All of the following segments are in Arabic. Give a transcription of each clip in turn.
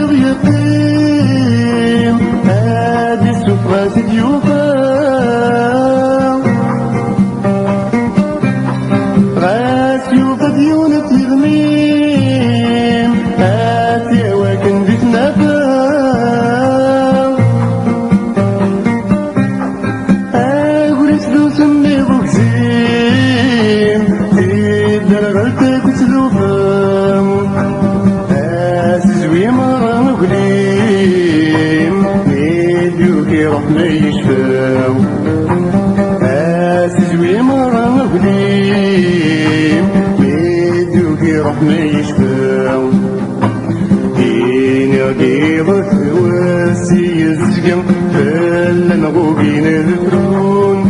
يقيم هادي السفرة تديوفا غاس يوفا ديونة يغنيم هاتي واكن دي تنافا اقول سلوس اللي بوكزيم تبدأ غلتك وتلوفا رحنا يشفاو اسجوي مرة مغليم ميدوكي رحنا يشفاو دينا قيضة واسي يزقم فلن غوبين الفرون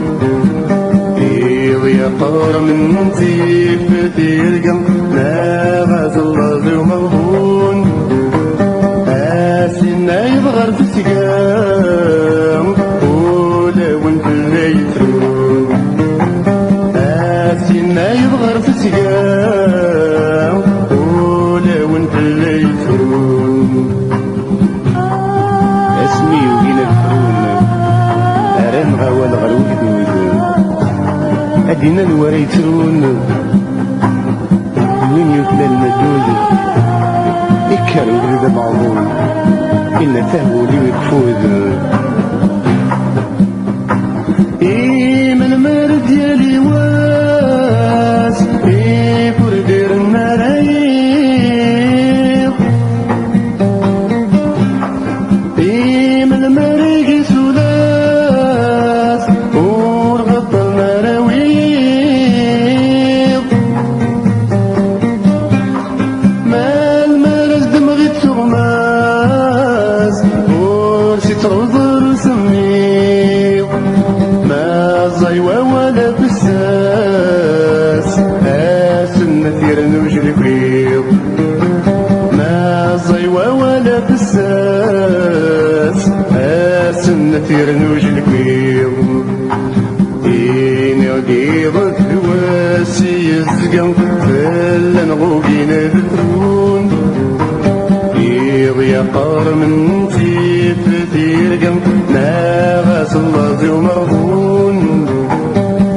قيض يقار من تيف تيرقم لا غاز الله ذو مغبون اسينا يبغر في السقام اسينا يبغر في السقام ولا وانت اللي يترون اسمي وين الفرون اران غوال غروك دوزون ادينا الورا يترون وين يتلال مدوز اكر وغرد بعضون إلا تهوى لي ويكفوذ من مرد يلي واس فردير المرايق من مريق سلاس ورغط المراويق ما المرز دمغي تغماس ورسيتروضر سميق ما زيوا ولا بساس اسن ثير نوجل قريب ما زيوا ولا بساس اسن ثير نوجل قريب ديني قيضت واسي يزقم فلن غوبين الثرون قيض يقار من تيف تيرقم لا غاس الله ذو مرضون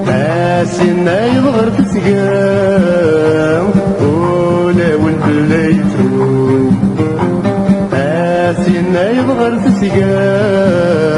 اسينا يبغر في السقام ولا وانت اللي يترون اسينا يبغر في السقام